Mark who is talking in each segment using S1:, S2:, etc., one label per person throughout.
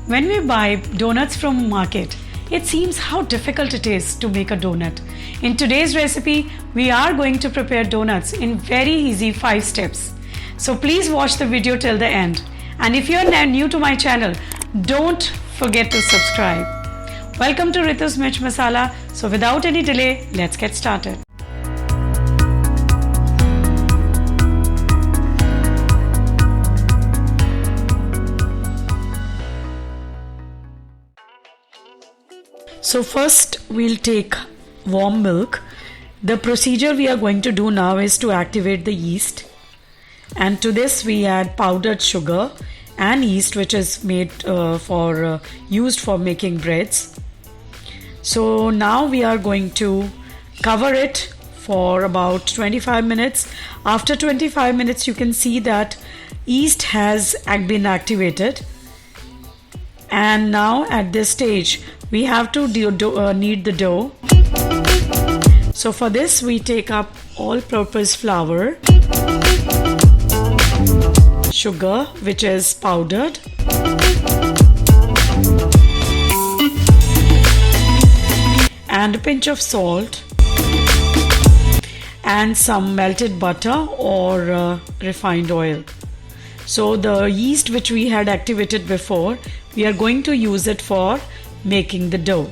S1: When we buy donuts from market, it seems how difficult it is to make a donut. In today's recipe, we are going to prepare donuts in very easy 5 steps. So please watch the video till the end. And if you are new to my channel, don't forget to subscribe. Welcome to Ritu's Mirch Masala. So without any delay, let's get started. So first we'll take warm milk. The procedure we are going to do now is to activate the yeast, and to this we add powdered sugar and yeast, which is made used for making breads. So now we are going to cover it for about 25 minutes. After 25 minutes you can see that yeast has been activated, and now at this stage we have to knead the dough. So for this we take up all-purpose flour, sugar which is powdered, and a pinch of salt, and some melted butter or refined oil. So the yeast which we had activated before, we are going to use it for making the dough.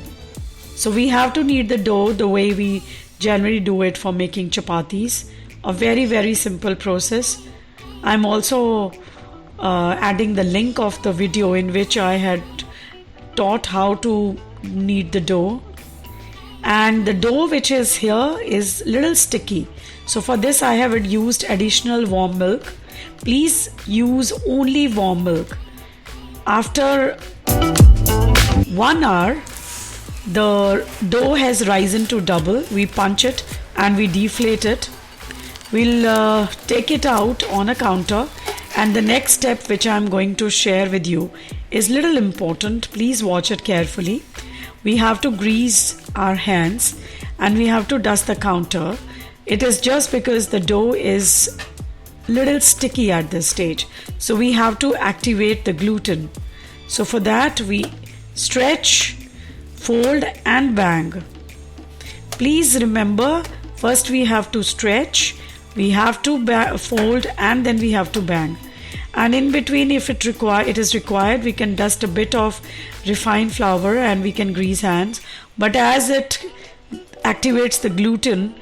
S1: So we have to knead the dough the way we generally do it for making chapatis. A very simple process. I'm also adding the link of the video in which I had taught how to knead the dough. And the dough which is here is little sticky. So for this I have used additional warm milk. Please use only warm milk. After 1 hour, the dough has risen to double. We punch it and we deflate it. We'll take it out on a counter, and the next step which I'm going to share with you is little important. Please watch it carefully. We have to grease our hands and we have to dust the counter. It is just because the dough is little sticky at this stage, so we have to activate the gluten. So for that we stretch, fold and bang. Please remember, first we have to stretch, we have to fold, and then we have to bang. And in between, if it is required, we can dust a bit of refined flour and we can grease hands. But as it activates the gluten,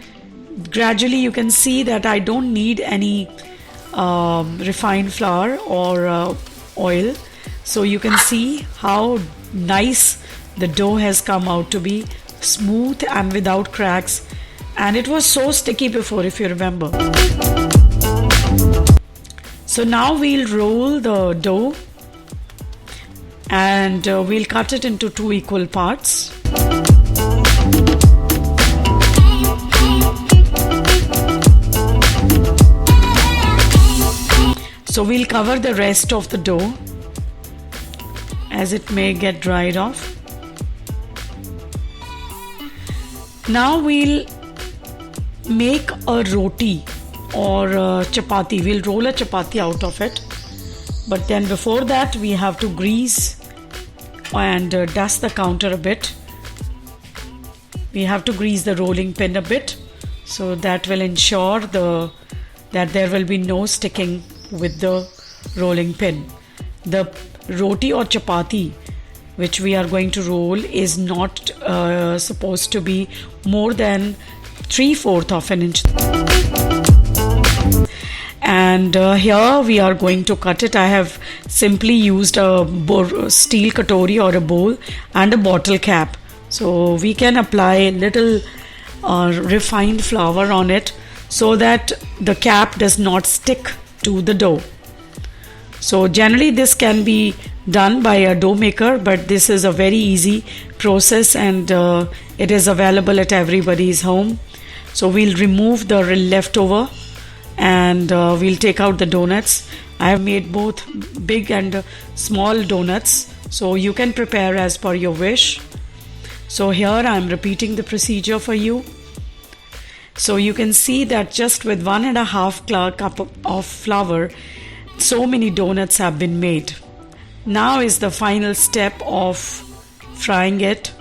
S1: gradually you can see that I don't need any refined flour or oil. So you can see how nice the dough has come out to be, smooth and without cracks, and it was so sticky before, if you remember. So now we'll roll the dough and we'll cut it into 2 equal parts. So we'll cover the rest of the dough as it may get dried off. Now we'll make a roti or a chapati. We'll roll a chapati out of it, but then before that we have to grease and dust the counter a bit. We have to grease the rolling pin a bit, so that will ensure that there will be no sticking with the rolling pin. The roti or chapati which we are going to roll is not supposed to be more than 3/4 of an inch. And here we are going to cut it. I have simply used a steel katori or a bowl and a bottle cap. So we can apply little refined flour on it so that the cap does not stick to the dough. So generally this can be done by a dough maker, but this is a very easy process, and it is available at everybody's home. So we'll remove the leftover and we'll take out the donuts. I have made both big and small donuts, so you can prepare as per your wish. So here I am repeating the procedure for you. So you can see that just with 1.5 cup of flour, so many donuts have been made. Now is the final step of frying it.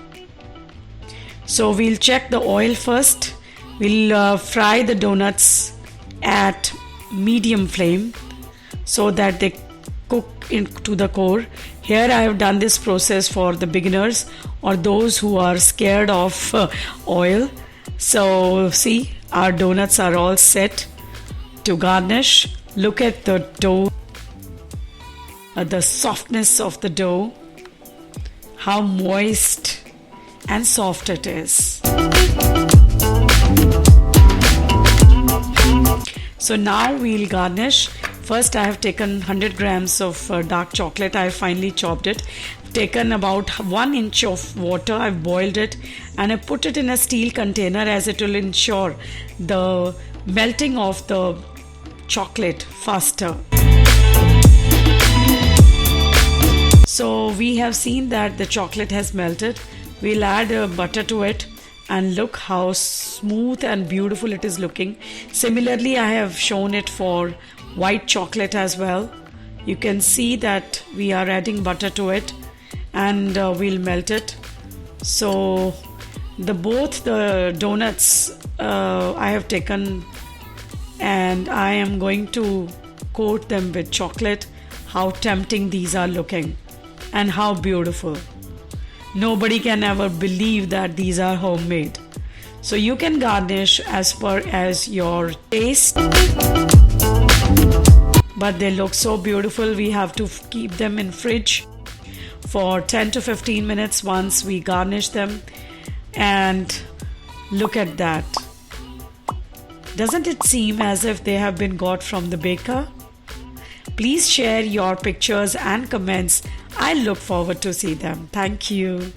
S1: So we'll check the oil first. We'll fry the donuts at medium flame so that they cook into the core. Here I have done this process for the beginners or those who are scared of oil. So see, our donuts are all set to garnish. Look at the dough, the softness of the dough, how moist and soft it is. So now we'll garnish. First I have taken 100 grams of dark chocolate. I have finely chopped it. Taken about 1 inch of water. I've boiled it and I put it in a steel container as it will ensure the melting of the chocolate faster. So we have seen that the chocolate has melted. We'll add butter to it and look how smooth and beautiful it is looking. Similarly, I have shown it for white chocolate as well. You can see that we are adding butter to it and we'll melt it. So both the donuts I have taken and I am going to coat them with chocolate. How tempting these are looking and how beautiful. Nobody can ever believe that these are homemade. So you can garnish as per as your taste. But they look so beautiful. We have to keep them in fridge for 10 to 15 minutes once we garnish them. And look at that. Doesn't it seem as if they have been got from the baker? Please share your pictures and comments. I look forward to see them. Thank you.